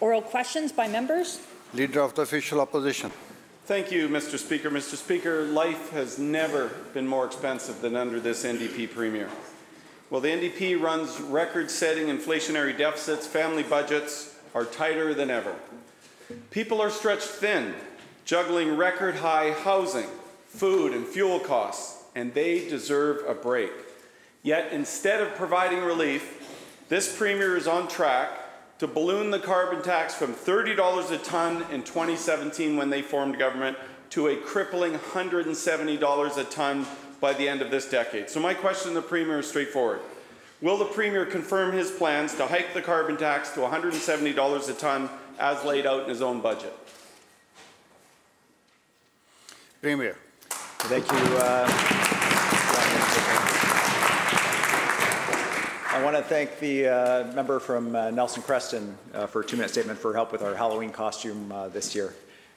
Oral questions by members. Leader of the Official Opposition. Thank you, Mr. Speaker. Mr. Speaker, life has never been more expensive than under this NDP Premier. While the NDP runs record-setting inflationary deficits, family budgets are tighter than ever. People are stretched thin, juggling record-high housing, food and fuel costs, and they deserve a break. Yet, instead of providing relief, this Premier is on track to balloon the carbon tax from $30 a tonne in 2017 when they formed government to a crippling $170 a tonne by the end of this decade. So my question to the Premier is straightforward. Will the Premier confirm his plans to hike the carbon tax to $170 a tonne as laid out in his own budget? Premier. Thank you. I want to thank the member from Nelson Creston for a 2-minute statement for help with our Halloween costume this year.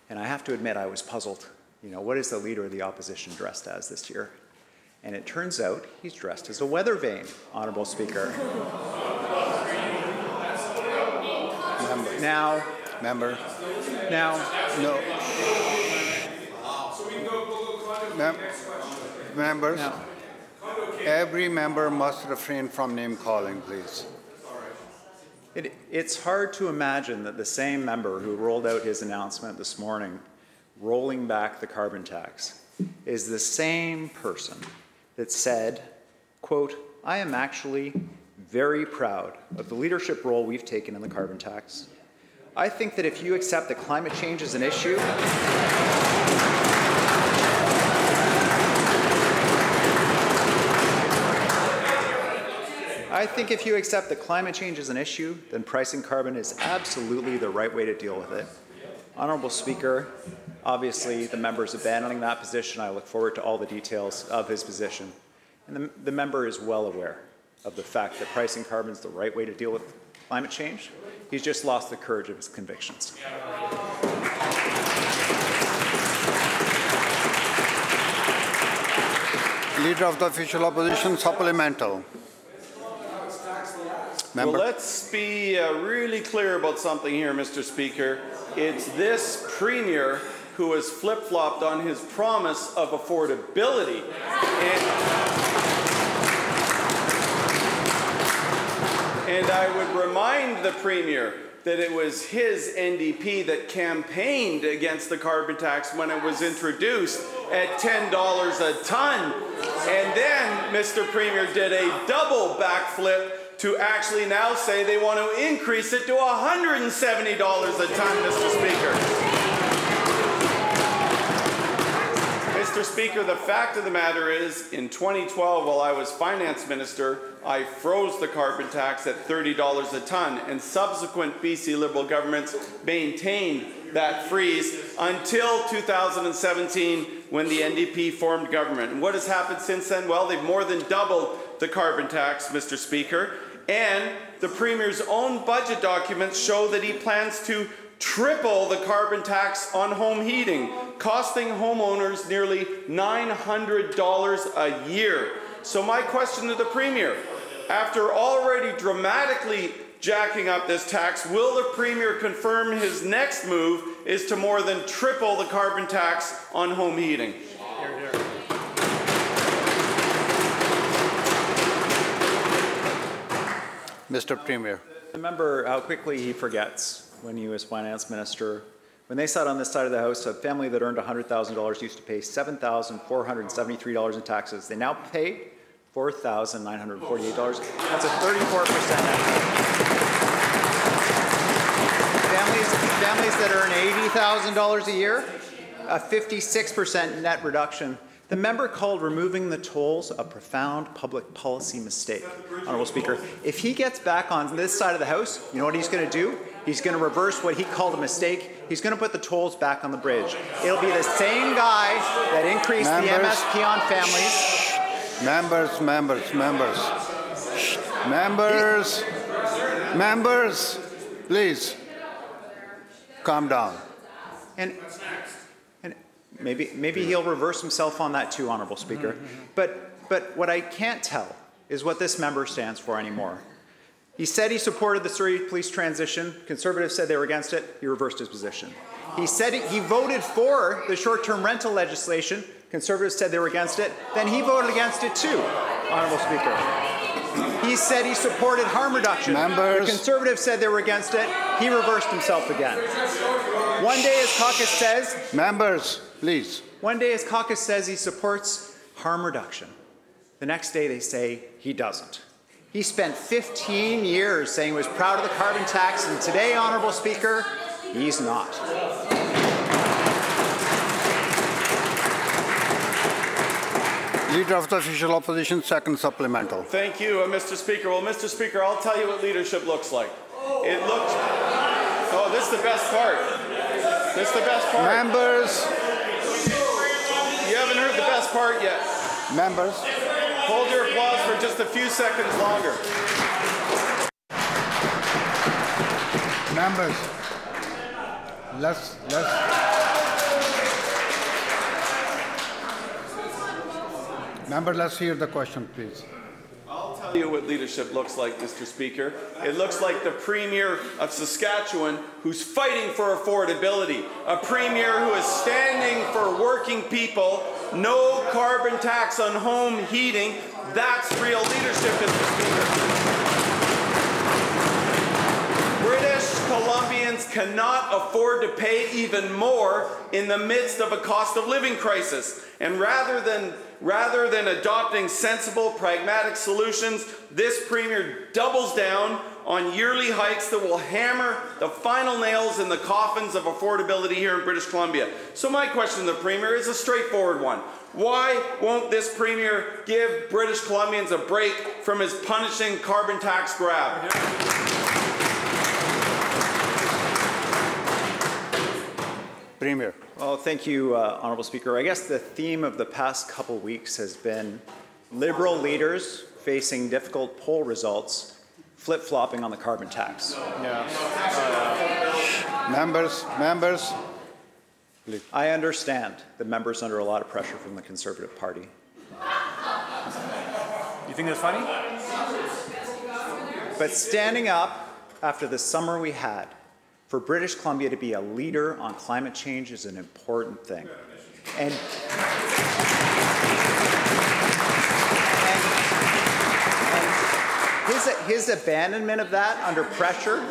And I have to admit, I was puzzled. You know, what is the Leader of the Opposition dressed as this year? And it turns out he's dressed as a weather vane, Honourable Speaker. Now. Member. Now. No. Members. Now. Every member must refrain from name calling, please. It's hard to imagine that the same member who rolled out his announcement this morning, rolling back the carbon tax, is the same person that said, quote, "I am actually very proud of the leadership role we've taken in the carbon tax. I think that if you accept that climate change is an issue, then pricing carbon is absolutely the right way to deal with it." Honourable Speaker, obviously the member is abandoning that position. I look forward to all the details of his position. And the member is well aware of the fact that pricing carbon is the right way to deal with climate change. He's just lost the courage of his convictions. Leader of the Official Opposition, supplemental. Member. Well, let's be really clear about something here, Mr. Speaker. It's this Premier who has flip-flopped on his promise of affordability. And I would remind the Premier that it was his NDP that campaigned against the carbon tax when it was introduced at $10 a tonne. And then Mr. Premier did a double backflip to actually now say they want to increase it to $170 a tonne, Mr. Speaker. Mr. Speaker, the fact of the matter is, in 2012, while I was Finance Minister, I froze the carbon tax at $30 a tonne, and subsequent BC Liberal governments maintained that freeze until 2017, when the NDP formed government. And what has happened since then? Well, they've more than doubled the carbon tax, Mr. Speaker, and the Premier's own budget documents show that he plans to triple the carbon tax on home heating, costing homeowners nearly $900 a year. So my question to the Premier, after already dramatically jacking up this tax, will the Premier confirm his next move is to more than triple the carbon tax on home heating? Hear, hear. Mr. Premier. Remember how quickly he forgets when he was Finance Minister. When they sat on this side of the House, a family that earned $100,000 used to pay $7,473 in taxes. They now pay $4,948. That's a 34% net. Families that earn $80,000 a year, a 56% net reduction. The member called removing the tolls a profound public policy mistake. Honourable Speaker, if he gets back on this side of the House, you know what he's going to do? He's going to reverse what he called a mistake. He's going to put the tolls back on the bridge. It'll be the same guy that increased the MSP on families. Members, please, calm down. And maybe he'll reverse himself on that too, Honourable Speaker. But what I can't tell is what this member stands for anymore. He said he supported the Surrey police transition. Conservatives said they were against it. He reversed his position. He said he voted for the short-term rental legislation. Conservatives said they were against it. Then he voted against it too, Honourable Speaker. He said he supported harm reduction. Members. The Conservatives said they were against it. He reversed himself again. One day his caucus says... Members, please. One day his caucus says he supports harm reduction. The next day they say he doesn't. He spent 15 years saying he was proud of the carbon tax, and today, Honourable Speaker, he's not. Leader of the Official Opposition, second supplemental. Thank you, Mr. Speaker. Well, Mr. Speaker, I'll tell you what leadership looks like. It looks... Oh, this is the best part. This is the best part. Members. You haven't heard the best part yet. Members. Hold your applause for just a few seconds longer. Members. Let's Member, let's hear the question, please. I'll tell you what leadership looks like, Mr. Speaker. It looks like the Premier of Saskatchewan who's fighting for affordability, a Premier who is standing for working people, no carbon tax on home heating. That's real leadership, Mr. Speaker. British Columbians cannot afford to pay even more in the midst of a cost of living crisis. And rather than adopting sensible, pragmatic solutions, this Premier doubles down on yearly hikes that will hammer the final nails in the coffins of affordability here in British Columbia. So my question to the Premier is a straightforward one. Why won't this Premier give British Columbians a break from his punishing carbon tax grab? Premier. Well, thank you, Honourable Speaker. I guess the theme of the past couple weeks has been Liberal leaders facing difficult poll results, flip-flopping on the carbon tax. Members, please. I understand the members under a lot of pressure from the Conservative Party. You think that's funny? But standing up after the summer we had, for British Columbia to be a leader on climate change is an important thing. And his abandonment of that under pressure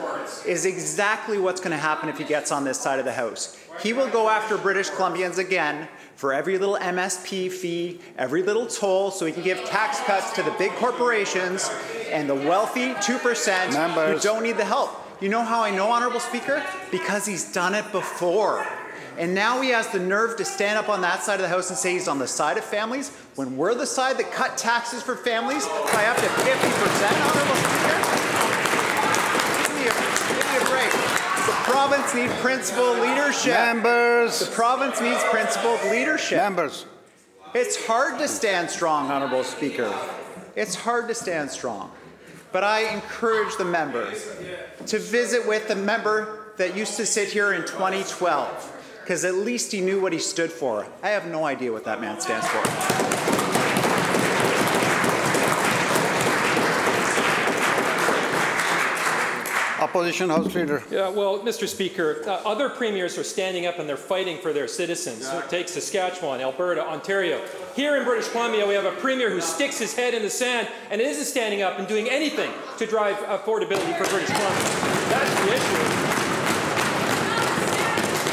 is exactly what's going to happen if he gets on this side of the House. He will go after British Columbians again for every little MSP fee, every little toll, so he can give tax cuts to the big corporations and the wealthy 2% who don't need the help. You know how I know, Honourable Speaker? Because he's done it before. And now he has the nerve to stand up on that side of the House and say he's on the side of families, when we're the side that cut taxes for families by up to 50%, Honourable Speaker? Give me a break. The province needs principled leadership. Members. The province needs principled leadership. Members. It's hard to stand strong, Honourable Speaker. It's hard to stand strong. But I encourage the members to visit with the member that used to sit here in 2012, because at least he knew what he stood for. I have no idea what that man stands for. Opposition House Leader. Yeah, well, Mr. Speaker, other premiers are standing up and they're fighting for their citizens. So take Saskatchewan, Alberta, Ontario. Here in British Columbia, we have a premier who sticks his head in the sand and isn't standing up and doing anything to drive affordability for British Columbia. That's the issue.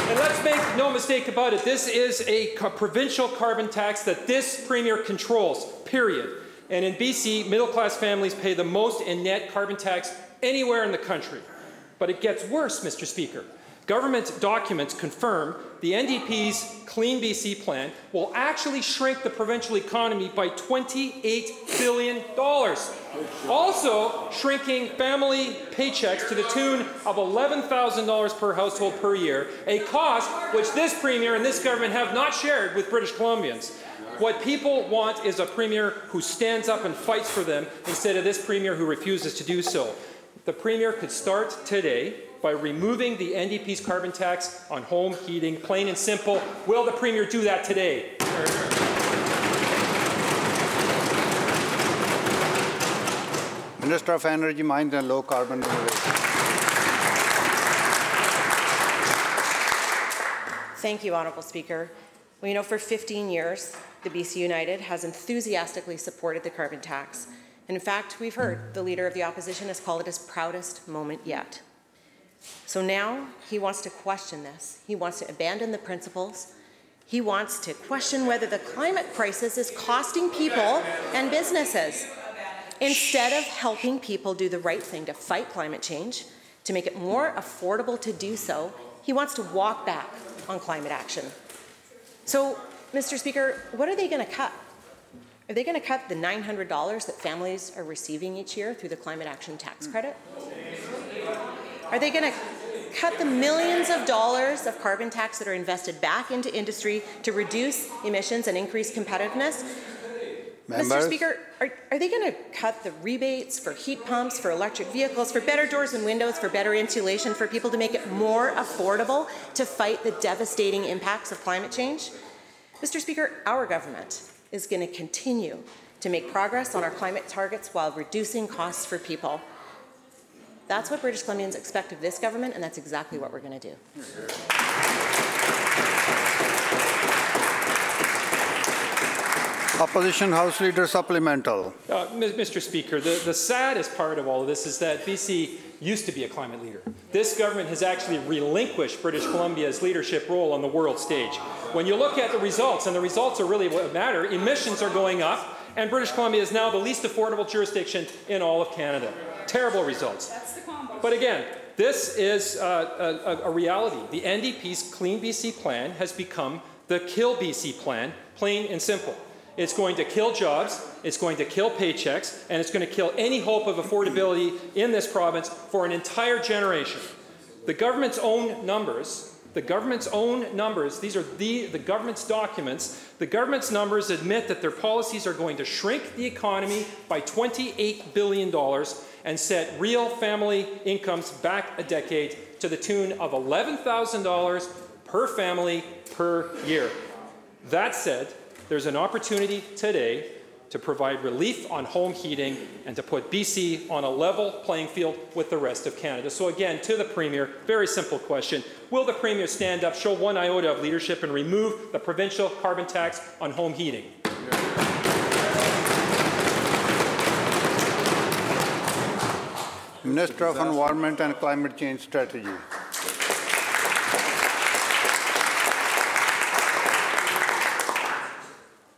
And let's make no mistake about it, this is a provincial carbon tax that this premier controls, period. And in BC, middle-class families pay the most in net carbon tax anywhere in the country. But it gets worse, Mr. Speaker. Government documents confirm the NDP's Clean BC plan will actually shrink the provincial economy by $28 billion. Also shrinking family paychecks to the tune of $11,000 per household per year, a cost which this Premier and this government have not shared with British Columbians. What people want is a Premier who stands up and fights for them instead of this Premier who refuses to do so. The Premier could start today by removing the NDP's carbon tax on home heating, plain and simple. Will the Premier do that today? Minister of Energy, Mines and Low Carbon Innovation. Thank you, Honourable Speaker. Well, you know, for 15 years, the BC United has enthusiastically supported the carbon tax. And in fact, we've heard the Leader of the Opposition has called it his proudest moment yet. So now he wants to question this. He wants to abandon the principles. He wants to question whether the climate crisis is costing people and businesses. Instead of helping people do the right thing to fight climate change, to make it more affordable to do so, he wants to walk back on climate action. So, Mr. Speaker, what are they going to cut? Are they going to cut the $900 that families are receiving each year through the Climate Action Tax Credit? Are they going to cut the millions of dollars of carbon tax that are invested back into industry to reduce emissions and increase competitiveness? Members? Mr. Speaker, are they going to cut the rebates for heat pumps, for electric vehicles, for better doors and windows, for better insulation, for people to make it more affordable to fight the devastating impacts of climate change? Mr. Speaker, our government is going to continue to make progress on our climate targets while reducing costs for people. That's what British Columbians expect of this government, and that's exactly what we're going to do. Opposition House Leader Supplemental. Mr. Speaker, the saddest part of all of this is that BC used to be a climate leader. This government has actually relinquished British Columbia's leadership role on the world stage. When you look at the results, and the results are really what matter, emissions are going up, and British Columbia is now the least affordable jurisdiction in all of Canada. Terrible results. That's the combo. But again, this is a reality. The NDP's Clean BC plan has become the Kill BC plan, plain and simple. It's going to kill jobs, it's going to kill paychecks, and it's going to kill any hope of affordability in this province for an entire generation. The government's own numbers, these are the government's documents, the government's numbers admit that their policies are going to shrink the economy by $28 billion and set real family incomes back a decade to the tune of $11,000 per family per year. That said, there's an opportunity today to provide relief on home heating and to put BC on a level playing field with the rest of Canada. So again, to the Premier, very simple question. Will the Premier stand up, show one iota of leadership and remove the provincial carbon tax on home heating? Minister of Environment and Climate Change Strategy.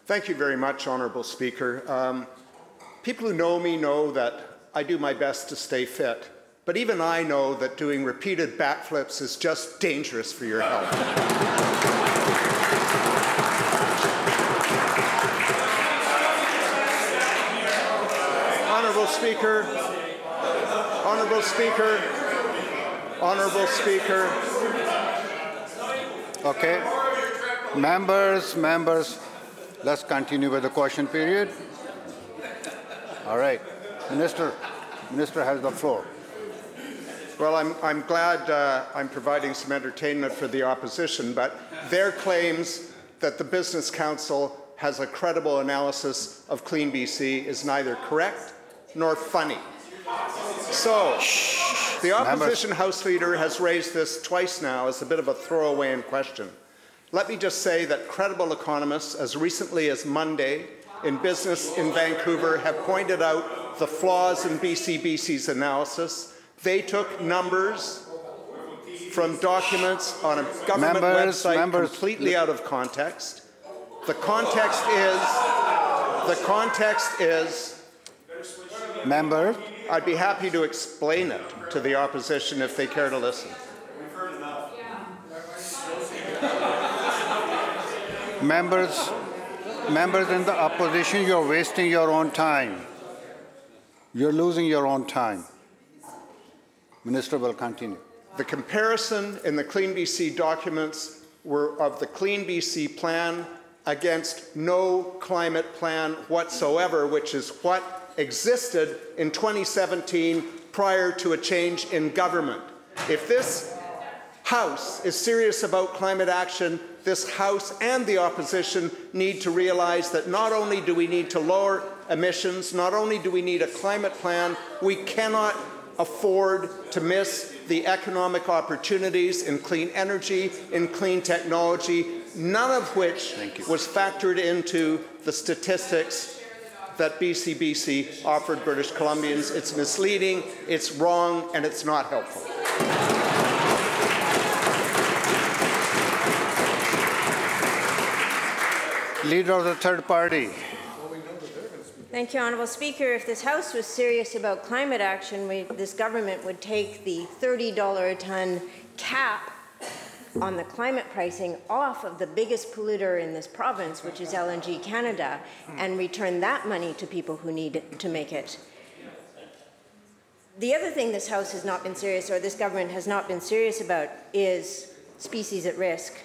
Thank you very much, Honourable Speaker. People who know me know that I do my best to stay fit, but even I know that doing repeated backflips is just dangerous for your health. Honourable Speaker, Honourable Speaker, Honourable Speaker. Okay. Members. Let's continue with the question period. All right. Minister has the floor. Well, I'm glad I'm providing some entertainment for the opposition, but their claims that the Business Council has a credible analysis of Clean BC is neither correct nor funny. So, the opposition House Leader has raised this twice now as a bit of a throwaway in question. Let me just say that credible economists, as recently as Monday, in Business in Vancouver, have pointed out the flaws in BCBC's analysis. They took numbers from documents on a government website completely out of context. The context is... Members. I'd be happy to explain it to the opposition if they care to listen. Members in the opposition, you're wasting your own time. You're losing your own time. Minister will continue. The comparison in the Clean BC documents were of the Clean BC plan against no climate plan whatsoever, which is what existed in 2017 prior to a change in government. If this House is serious about climate action, this House and the opposition need to realize that not only do we need to lower emissions. Not only do we need a climate plan, we cannot afford to miss the economic opportunities in clean energy, in clean technology, none of which was factored into the statistics that BCBC offered British Columbians. It's misleading, it's wrong, and it's not helpful. Leader of the third party. Thank you, Honourable Speaker. If this House was serious about climate action, this government would take the $30 a tonne cap on the climate pricing off of the biggest polluter in this province, which is LNG Canada, and return that money to people who need it to make it. The other thing this House has not been serious, or this government has not been serious about, is species at risk.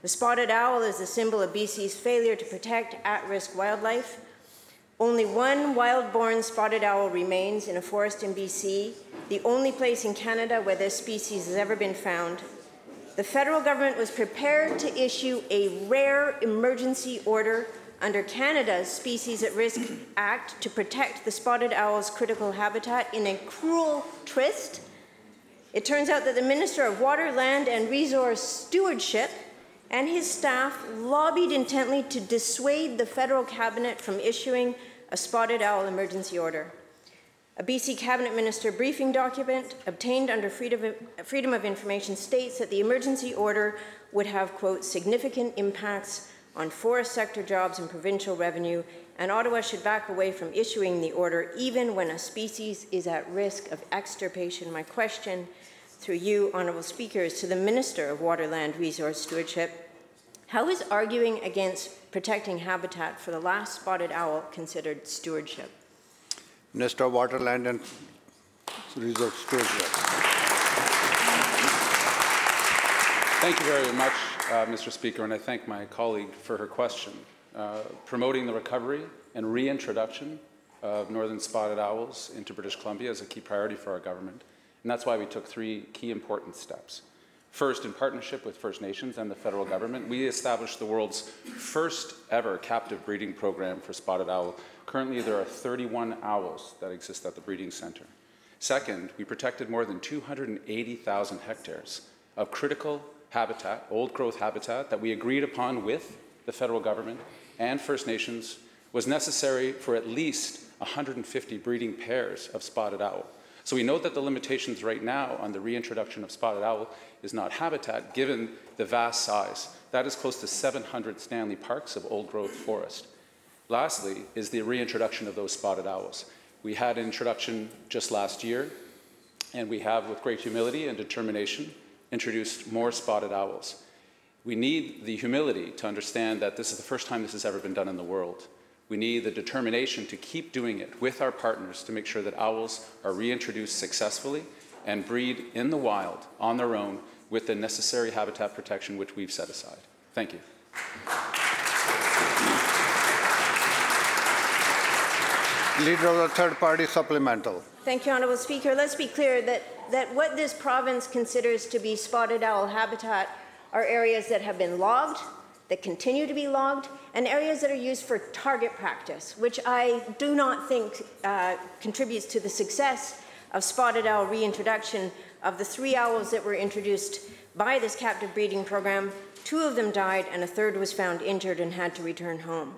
The spotted owl is a symbol of BC's failure to protect at-risk wildlife. Only one wild-born spotted owl remains in a forest in BC, the only place in Canada where this species has ever been found. The federal government was prepared to issue a rare emergency order under Canada's Species at Risk Act to protect the spotted owl's critical habitat in a cruel twist. It turns out that the Minister of Water, Land and Resource Stewardship and his staff lobbied intently to dissuade the federal cabinet from issuing a spotted owl emergency order. A BC Cabinet Minister briefing document obtained under Freedom of Information states that the emergency order would have, quote, significant impacts on forest sector jobs and provincial revenue, and Ottawa should back away from issuing the order even when a species is at risk of extirpation. My question, through you, Honourable Speaker, is to the Minister of Water, Land, Resource Stewardship. How is arguing against protecting habitat for the last spotted owl considered stewardship? Minister of Water, Land and Resource Stewardship. Thank you very much, Mr. Speaker, and I thank my colleague for her question. Promoting the recovery and reintroduction of northern spotted owls into British Columbia is a key priority for our government, and that's why we took 3 key important steps. First, in partnership with First Nations and the federal government, we established the world's first ever captive breeding program for spotted owl. Currently, there are 31 owls that exist at the breeding center. Second, we protected more than 280,000 hectares of critical habitat, old-growth habitat, that we agreed upon with the federal government and First Nations was necessary for at least 150 breeding pairs of spotted owl. So we note that the limitations right now on the reintroduction of spotted owl is not habitat, given the vast size. That is close to 700 Stanley Parks of old-growth forest. Lastly is the reintroduction of those spotted owls. We had an introduction just last year, and we have, with great humility and determination, introduced more spotted owls. We need the humility to understand that this is the first time this has ever been done in the world. We need the determination to keep doing it with our partners to make sure that owls are reintroduced successfully and breed in the wild on their own with the necessary habitat protection which we've set aside. Thank you. Leader of the third party supplemental. Thank you, Honourable Speaker. Let's be clear that what this province considers to be spotted owl habitat are areas that have been logged, that continue to be logged, and areas that are used for target practice, which I do not think contributes to the success of spotted owl reintroduction. Of the 3 owls that were introduced by this captive breeding program, 2 of them died and a 3rd was found injured and had to return home.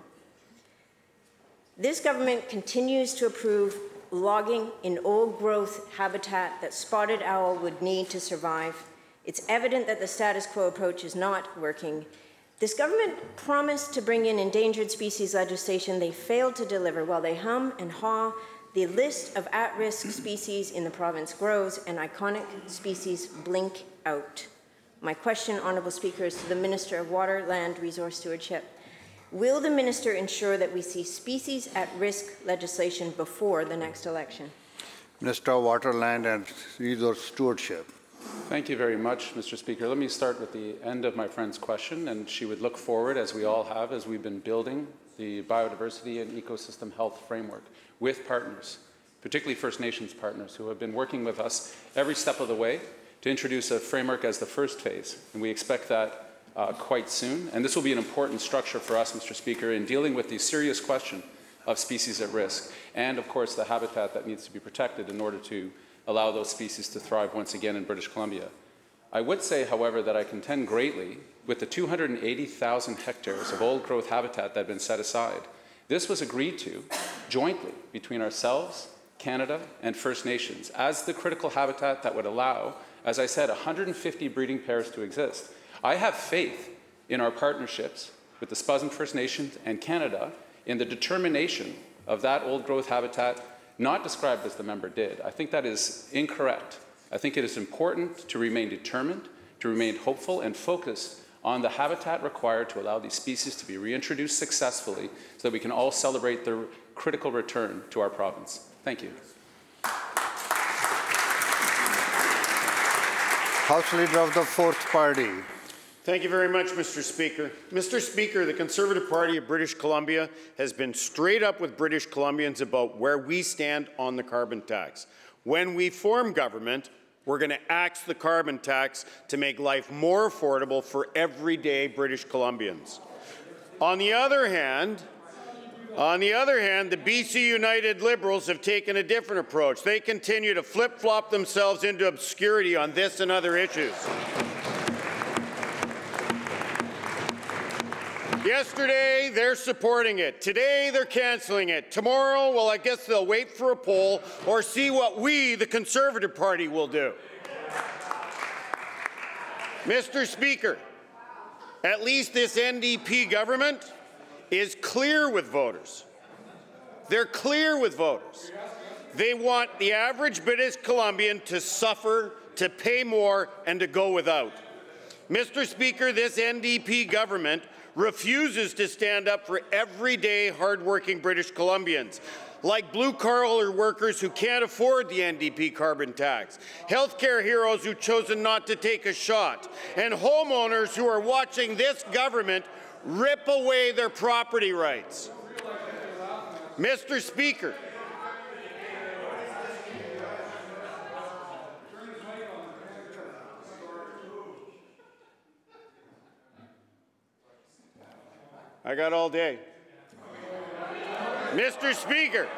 This government continues to approve logging in old-growth habitat that spotted owl would need to survive. It's evident that the status quo approach is not working. This government promised to bring in endangered species legislation they failed to deliver. While they hum and haw, the list of at-risk species in the province grows and iconic species blink out. My question, Honourable Speaker, is to the Minister of Water, Land, Resource Stewardship. Will the Minister ensure that we see species at-risk legislation before the next election? Minister of Water, Land and Resource Stewardship. Thank you very much, Mr. Speaker. Let me start with the end of my friend's question, and she would look forward, as we all have, as we've been building the biodiversity and ecosystem health framework with partners, particularly First Nations partners, who have been working with us every step of the way to introduce a framework as the first phase. And we expect that quite soon. And this will be an important structure for us, Mr. Speaker, in dealing with the serious question of species at risk, and of course the habitat that needs to be protected in order to allow those species to thrive once again in British Columbia. I would say, however, that I contend greatly with the 280,000 hectares of old-growth habitat that had been set aside. This was agreed to jointly between ourselves, Canada, and First Nations as the critical habitat that would allow, as I said, 150 breeding pairs to exist. I have faith in our partnerships with the Spuzin First Nations and Canada in the determination of that old-growth habitat, not described as the member did. I think that is incorrect. I think it is important to remain determined, to remain hopeful and focused on the habitat required to allow these species to be reintroduced successfully so that we can all celebrate their critical return to our province. Thank you. House Leader of the Fourth Party. Thank you very much, Mr. Speaker. Mr. Speaker, the Conservative Party of British Columbia has been straight up with British Columbians about where we stand on the carbon tax. When we form government, we're going to axe the carbon tax to make life more affordable for everyday British Columbians. On the other hand, the BC United Liberals have taken a different approach. They continue to flip-flop themselves into obscurity on this and other issues. Yesterday, they're supporting it. Today, they're cancelling it. Tomorrow, well, I guess they'll wait for a poll or see what we, the Conservative Party, will do. Mr. Speaker, at least this NDP government is clear with voters. They're clear with voters. They want the average British Columbian to suffer, to pay more, and to go without. Mr. Speaker, this NDP government refuses to stand up for everyday hardworking British Columbians, like blue-collar workers who can't afford the NDP carbon tax, healthcare heroes who've chosen not to take a shot, and homeowners who are watching this government rip away their property rights. Mr. Speaker, I got all day. Mr. Speaker,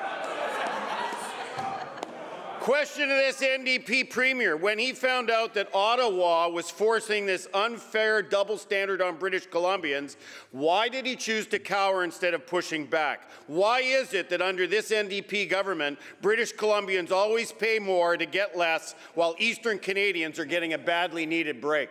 question to this NDP Premier. When he found out that Ottawa was forcing this unfair double standard on British Columbians, why did he choose to cower instead of pushing back? Why is it that under this NDP government, British Columbians always pay more to get less, while Eastern Canadians are getting a badly needed break?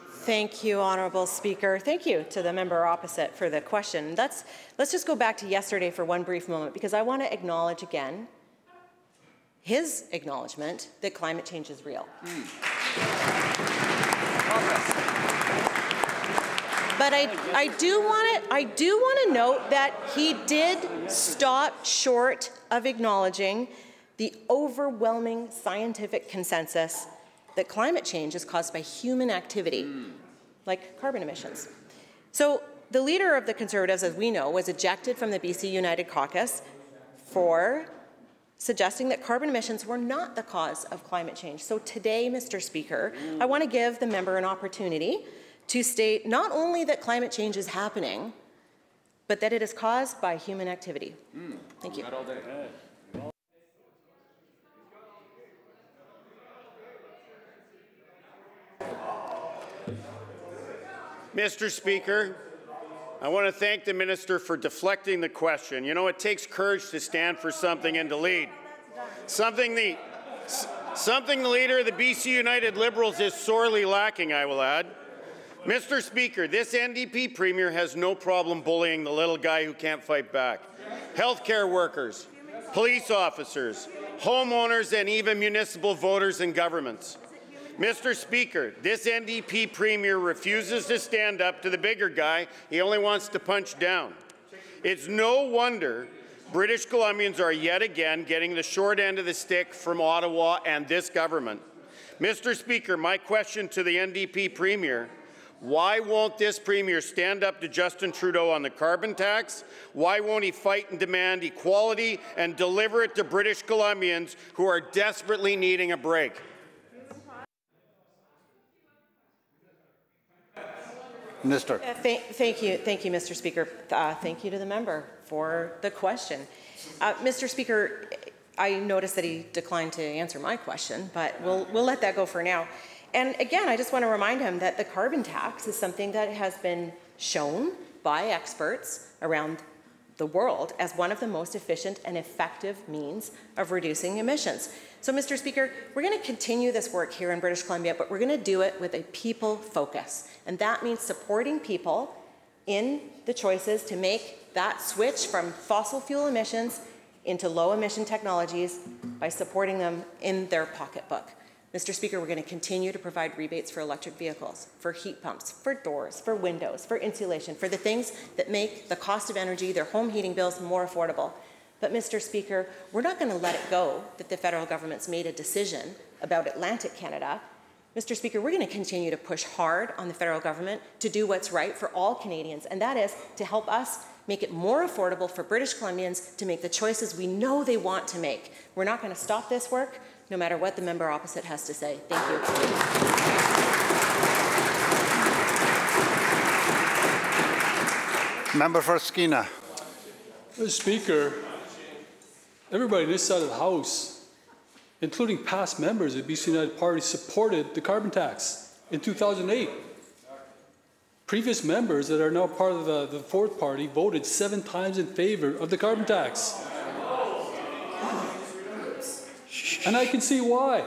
Thank you, Honourable Speaker. Thank you to the member opposite for the question. Let's just go back to yesterday for one brief moment, because I want to acknowledge again his acknowledgement that climate change is real. But I do want to note that he did stop short of acknowledging the overwhelming scientific consensus that climate change is caused by human activity, like carbon emissions. So the leader of the Conservatives, as we know, was ejected from the BC United Caucus for suggesting that carbon emissions were not the cause of climate change. So today, Mr. Speaker, I want to give the member an opportunity to state not only that climate change is happening, but that it is caused by human activity. Thank you. Mr. Speaker, I want to thank the minister for deflecting the question. You know, it takes courage to stand for something and to lead. Something the leader of the BC United Liberals is sorely lacking, I will add. Mr. Speaker, this NDP Premier has no problem bullying the little guy who can't fight back. Healthcare workers, police officers, homeowners, and even municipal voters and governments. Mr. Speaker, this NDP Premier refuses to stand up to the bigger guy. He only wants to punch down. It's no wonder British Columbians are yet again getting the short end of the stick from Ottawa and this government. Mr. Speaker, my question to the NDP Premier: why won't this Premier stand up to Justin Trudeau on the carbon tax? Why won't he fight and demand equality and deliver it to British Columbians who are desperately needing a break? Minister. Thank you, Mr. Speaker. Thank you to the member for the question. Mr. Speaker, I noticed that he declined to answer my question, but we'll let that go for now. And again, I just want to remind him that the carbon tax is something that has been shown by experts around the world as one of the most efficient and effective means of reducing emissions. So, Mr. Speaker, we're going to continue this work here in British Columbia, but we're going to do it with a people focus. And that means supporting people in the choices to make that switch from fossil fuel emissions into low emission technologies by supporting them in their pocketbook. Mr. Speaker, we're going to continue to provide rebates for electric vehicles, for heat pumps, for doors, for windows, for insulation, for the things that make the cost of energy, their home heating bills, more affordable. But, Mr. Speaker, we're not going to let it go that the federal government's made a decision about Atlantic Canada. Mr. Speaker, we're going to continue to push hard on the federal government to do what's right for all Canadians, and that is to help us make it more affordable for British Columbians to make the choices we know they want to make. We're not going to stop this work, no matter what the member opposite has to say. Thank you. Member for Skeena. Mr. Speaker, everybody on this side of the House, including past members of the BC United Party, supported the carbon tax in 2008. Previous members that are now part of the fourth party voted 7 times in favor of the carbon tax. And I can see why.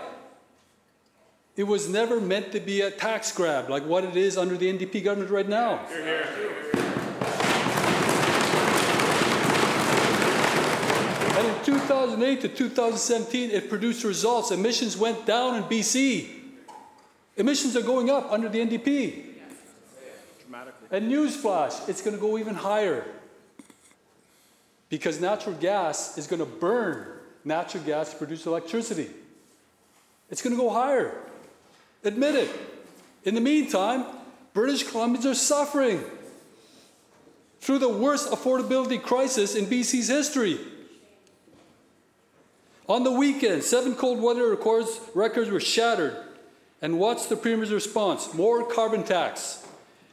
It was never meant to be a tax grab like what it is under the NDP government right now. And in 2008 to 2017, it produced results. Emissions went down in BC. Emissions are going up under the NDP. And newsflash, it's going to go even higher. Because natural gas is going to burn natural gas to produce electricity. It's going to go higher. Admit it. In the meantime, British Columbians are suffering through the worst affordability crisis in BC's history. On the weekend, 7 cold weather records were shattered. And what's the Premier's response? More carbon tax,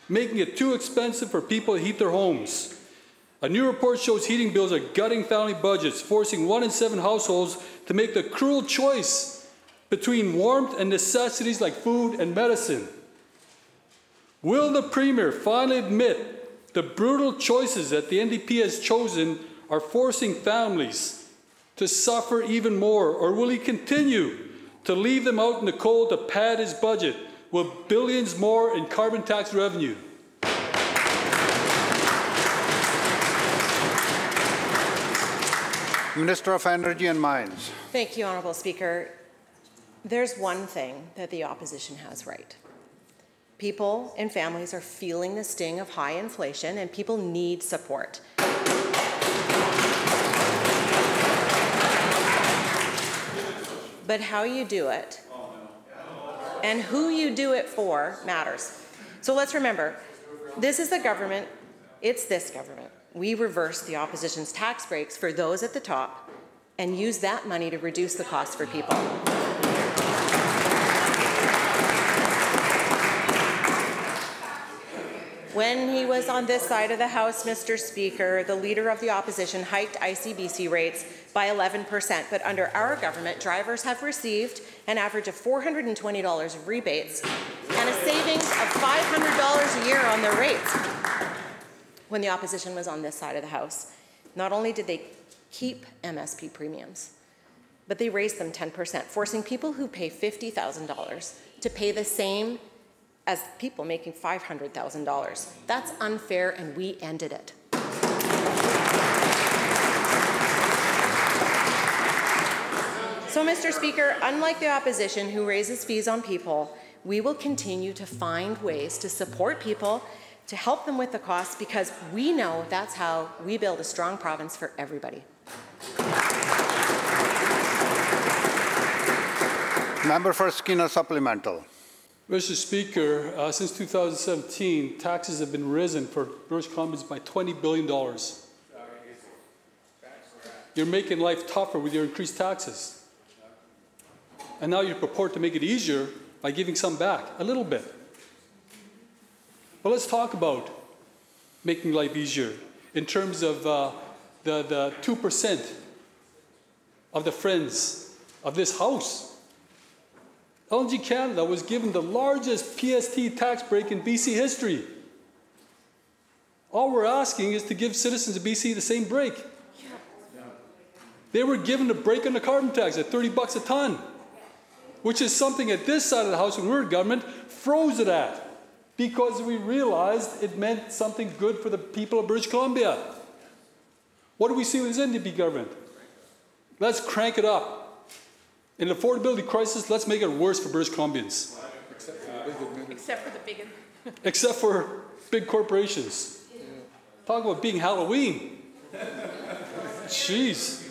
making it too expensive for people to heat their homes. A new report shows heating bills are gutting family budgets, forcing 1 in 7 households to make the cruel choice between warmth and necessities like food and medicine. Will the Premier finally admit the brutal choices that the NDP has chosen are forcing families to suffer even more, or will he continue to leave them out in the cold to pad his budget with billions more in carbon tax revenue? Minister of Energy and Mines. Thank you, Honourable Speaker. There's one thing that the opposition has right. People and families are feeling the sting of high inflation, and people need support. But how you do it and who you do it for matters. So let's remember, this is the government, it's this government. We reverse the opposition's tax breaks for those at the top and use that money to reduce the cost for people. When he was on this side of the House, Mr. Speaker, the Leader of the Opposition hiked ICBC rates by 11%, but under our government, drivers have received an average of $420 of rebates and a savings of $500 a year on their rates. When the opposition was on this side of the House, not only did they keep MSP premiums, but they raised them 10%, forcing people who pay $50,000 to pay the same as people making $500,000. That's unfair, and we ended it. So, Mr. Speaker, unlike the opposition who raises fees on people, we will continue to find ways to support people, to help them with the costs, because we know that's how we build a strong province for everybody. Member for Skeena supplemental. Mr. Speaker, since 2017, taxes have been risen for British Columbians by $20 billion. You're making life tougher with your increased taxes. And now you purport to make it easier by giving some back, a little bit. But let's talk about making life easier in terms of the 2% of the friends of this House. LNG Canada was given the largest PST tax break in BC history. All we're asking is to give citizens of BC the same break. They were given a break on the carbon tax at $30 a ton, which is something at this side of the House when we were in government froze it at, because we realized it meant something good for the people of British Columbia. What do we see with this NDP government? Let's crank it up. In an affordability crisis, let's make it worse for British Columbians. Except for the big one. Except for big corporations. Talk about being Halloween. Jeez.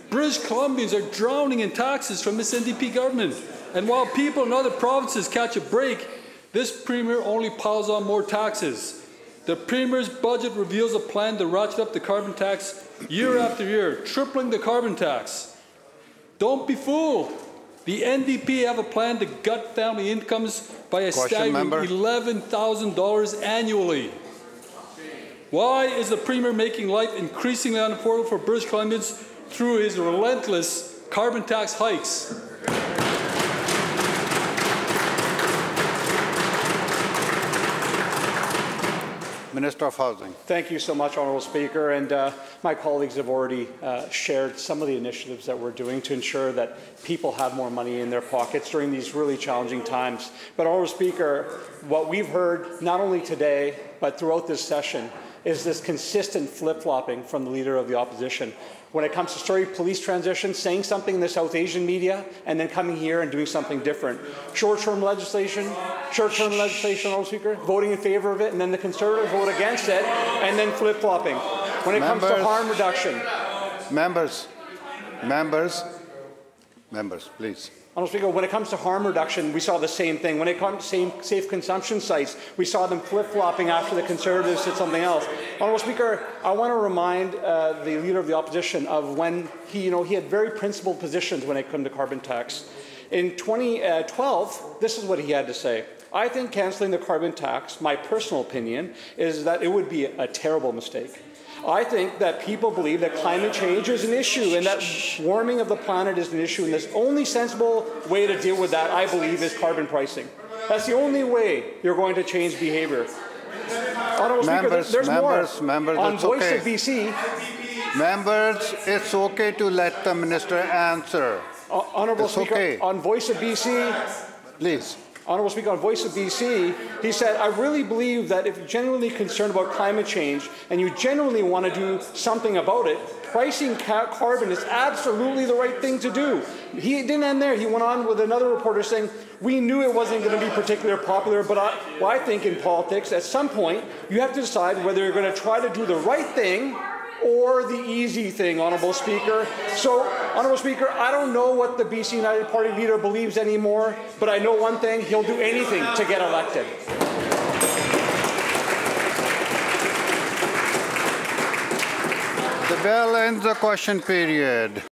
British Columbians are drowning in taxes from this NDP government. And while people in other provinces catch a break, this Premier only piles on more taxes. The Premier's budget reveals a plan to ratchet up the carbon tax year after year, tripling the carbon tax. Don't be fooled. The NDP have a plan to gut family incomes by a staggering $11,000 annually. Why is the Premier making life increasingly unaffordable for British Columbians through his relentless carbon tax hikes? Minister of Housing. Thank you so much, Honourable Speaker. And my colleagues have already shared some of the initiatives that we're doing to ensure that people have more money in their pockets during these really challenging times. But, Honourable Speaker, what we've heard not only today, but throughout this session, is this consistent flip-flopping from the Leader of the Opposition. When it comes to story police transition, saying something in the South Asian media, and then coming here and doing something different. Short-term legislation, Honourable Speaker, voting in favour of it, and then the Conservatives vote against it, and then flip-flopping. When it comes to harm reduction. Members, please. Honourable Speaker, when it comes to harm reduction, we saw the same thing. When it comes to safe consumption sites, we saw them flip-flopping after the Conservatives said something else. Honourable Speaker, I want to remind the Leader of the Opposition of when he had very principled positions when it came to carbon tax. In 2012, this is what he had to say. I think cancelling the carbon tax, my personal opinion, is that it would be a terrible mistake. I think that people believe that climate change is an issue and that warming of the planet is an issue, and the only sensible way to deal with that, I believe, is carbon pricing. That's the only way you're going to change behaviour. Honourable Speaker, there's more. On Voice of BC. Members, it's okay to let the Minister answer. Honourable Speaker, on Voice of BC. Please. Honourable Speaker, on Voice of BC, he said, I really believe that if you're genuinely concerned about climate change and you genuinely want to do something about it, pricing carbon is absolutely the right thing to do. He didn't end there. He went on with another reporter saying, we knew it wasn't going to be particularly popular, but I think in politics, at some point, you have to decide whether you're going to try to do the right thing or the easy thing, Honourable Speaker. So, Honourable Speaker, I don't know what the BC United Party leader believes anymore, but I know one thing, he'll do anything to get elected. The bell ends the question period.